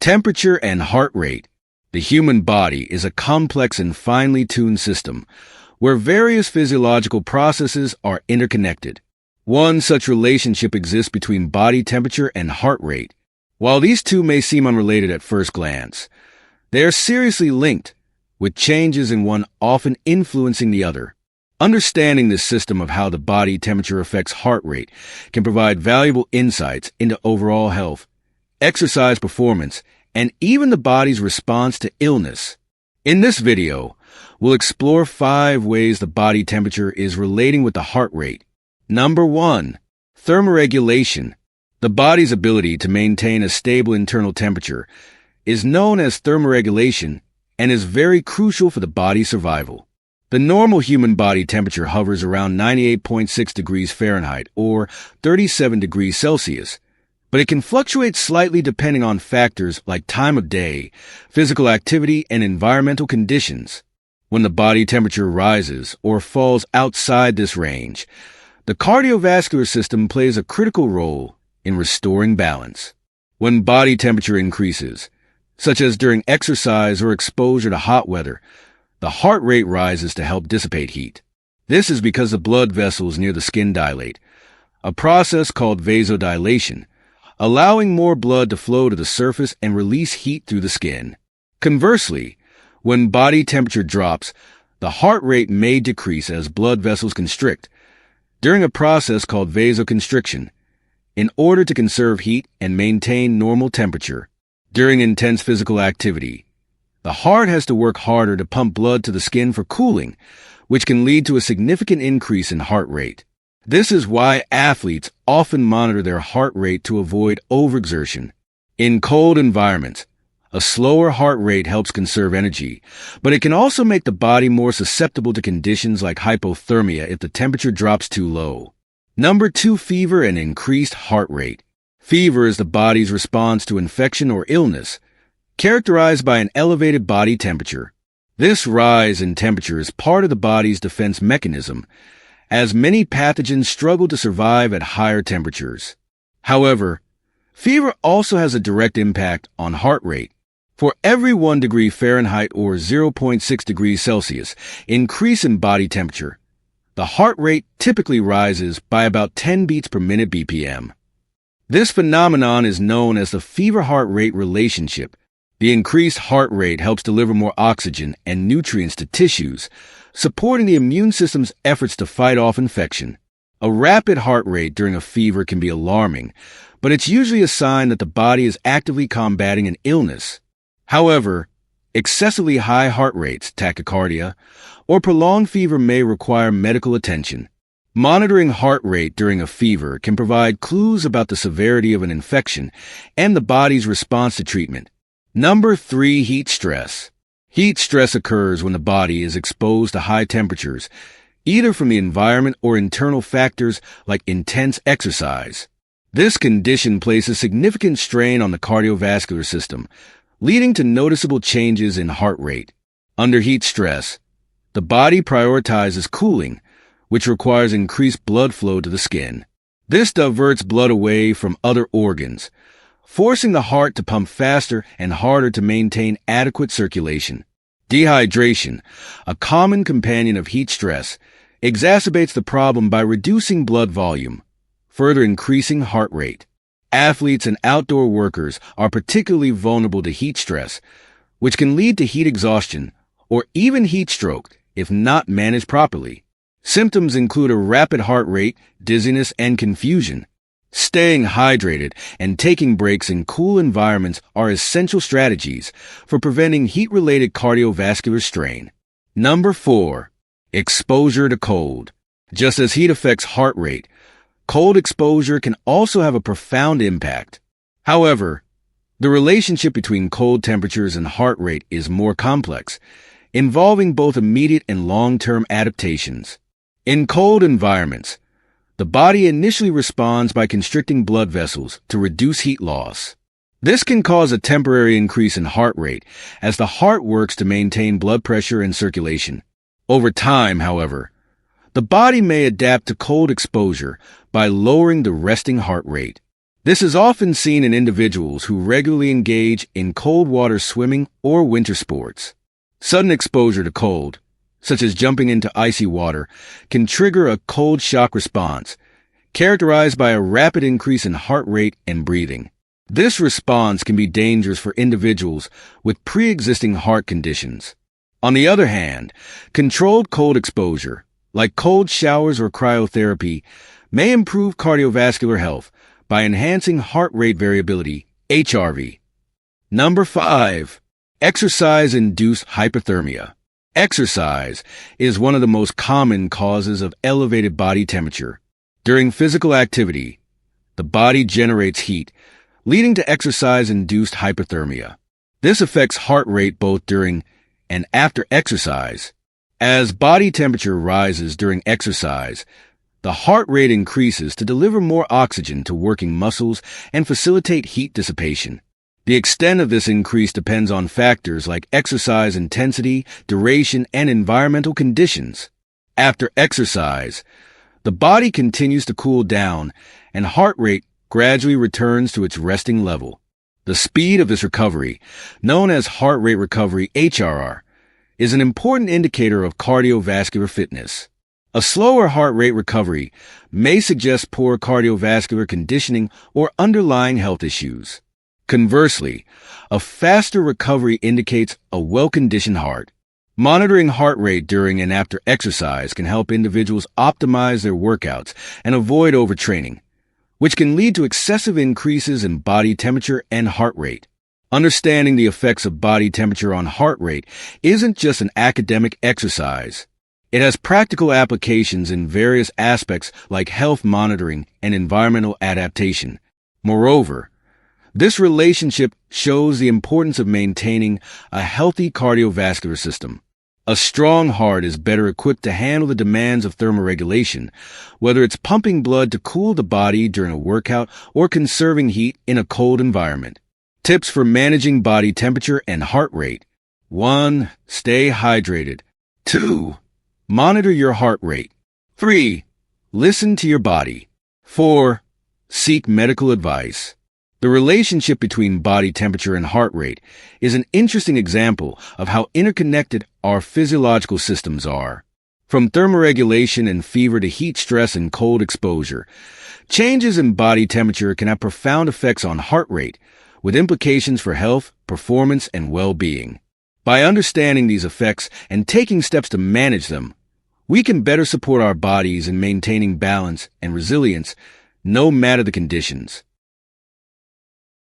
Temperature and heart rate. The human body is a complex and finely tuned system where various physiological processes are interconnected. One such relationship exists between body temperature and heart rate. While these two may seem unrelated at first glance, they are seriously linked, with changes in one often influencing the other. Understanding this system of how the body temperature affects heart rate can provide valuable insights into overall health, exercise performance, and even the body's response to illness. In this video, we'll explore 5 ways the body temperature is relating with the heart rate. Number 1. Thermoregulation. The body's ability to maintain a stable internal temperature is known as thermoregulation and is very crucial for the body's survival. The normal human body temperature hovers around 98.6 degrees Fahrenheit or 37 degrees Celsius, but it can fluctuate slightly depending on factors like time of day, physical activity, and environmental conditions. When the body temperature rises or falls outside this range, the cardiovascular system plays a critical role in restoring balance. When body temperature increases, such as during exercise or exposure to hot weather, the heart rate rises to help dissipate heat. This is because the blood vessels near the skin dilate, a process called vasodilation, allowing more blood to flow to the surface and release heat through the skin. Conversely, when body temperature drops, the heart rate may decrease as blood vessels constrict during a process called vasoconstriction in order to conserve heat and maintain normal temperature. During intense physical activity, the heart has to work harder to pump blood to the skin for cooling, which can lead to a significant increase in heart rate. This is why athletes often monitor their heart rate to avoid overexertion. In cold environments, a slower heart rate helps conserve energy, but it can also make the body more susceptible to conditions like hypothermia if the temperature drops too low. Number 2. Fever and increased heart rate. Fever is the body's response to infection or illness, characterized by an elevated body temperature. This rise in temperature is part of the body's defense mechanism, as many pathogens struggle to survive at higher temperatures. However, fever also has a direct impact on heart rate. For every 1 degree Fahrenheit or 0.6 degrees Celsius increase in body temperature, the heart rate typically rises by about 10 beats per minute BPM. This phenomenon is known as the fever-heart rate relationship. The increased heart rate helps deliver more oxygen and nutrients to tissues, supporting the immune system's efforts to fight off infection. A rapid heart rate during a fever can be alarming, but it's usually a sign that the body is actively combating an illness. However, excessively high heart rates, tachycardia, or prolonged fever may require medical attention. Monitoring heart rate during a fever can provide clues about the severity of an infection and the body's response to treatment. Number 3. Heat stress. Heat stress occurs when the body is exposed to high temperatures, either from the environment or internal factors like intense exercise. This condition places significant strain on the cardiovascular system, leading to noticeable changes in heart rate. Under heat stress, the body prioritizes cooling, which requires increased blood flow to the skin. This diverts blood away from other organs, forcing the heart to pump faster and harder to maintain adequate circulation. Dehydration, a common companion of heat stress, exacerbates the problem by reducing blood volume, further increasing heart rate. Athletes and outdoor workers are particularly vulnerable to heat stress, which can lead to heat exhaustion or even heat stroke if not managed properly. Symptoms include a rapid heart rate, dizziness, and confusion. Staying hydrated and taking breaks in cool environments are essential strategies for preventing heat-related cardiovascular strain. Number 4. Exposure to cold. Just as heat affects heart rate, cold exposure can also have a profound impact. However, the relationship between cold temperatures and heart rate is more complex, involving both immediate and long-term adaptations. In cold environments, the body initially responds by constricting blood vessels to reduce heat loss. This can cause a temporary increase in heart rate as the heart works to maintain blood pressure and circulation. Over time, however, the body may adapt to cold exposure by lowering the resting heart rate. This is often seen in individuals who regularly engage in cold water swimming or winter sports. Sudden exposure to cold, such as jumping into icy water, can trigger a cold shock response, characterized by a rapid increase in heart rate and breathing. This response can be dangerous for individuals with pre-existing heart conditions. On the other hand, controlled cold exposure, like cold showers or cryotherapy, may improve cardiovascular health by enhancing heart rate variability, HRV. Number 5. Exercise-induced hyperthermia. Exercise is one of the most common causes of elevated body temperature. During physical activity, the body generates heat, leading to exercise-induced hyperthermia. This affects heart rate both during and after exercise. As body temperature rises during exercise, the heart rate increases to deliver more oxygen to working muscles and facilitate heat dissipation. The extent of this increase depends on factors like exercise intensity, duration, and environmental conditions. After exercise, the body continues to cool down and heart rate gradually returns to its resting level. The speed of this recovery, known as heart rate recovery HRR, is an important indicator of cardiovascular fitness. A slower heart rate recovery may suggest poor cardiovascular conditioning or underlying health issues. Conversely, a faster recovery indicates a well-conditioned heart. Monitoring heart rate during and after exercise can help individuals optimize their workouts and avoid overtraining, which can lead to excessive increases in body temperature and heart rate. Understanding the effects of body temperature on heart rate isn't just an academic exercise. It has practical applications in various aspects like health monitoring and environmental adaptation. Moreover, this relationship shows the importance of maintaining a healthy cardiovascular system. A strong heart is better equipped to handle the demands of thermoregulation, whether it's pumping blood to cool the body during a workout or conserving heat in a cold environment. Tips for managing body temperature and heart rate. 1. Stay hydrated. 2. Monitor your heart rate. 3. Listen to your body. 4. Seek medical advice. The relationship between body temperature and heart rate is an interesting example of how interconnected our physiological systems are. From thermoregulation and fever to heat stress and cold exposure, changes in body temperature can have profound effects on heart rate, with implications for health, performance, and well-being. By understanding these effects and taking steps to manage them, we can better support our bodies in maintaining balance and resilience no matter the conditions.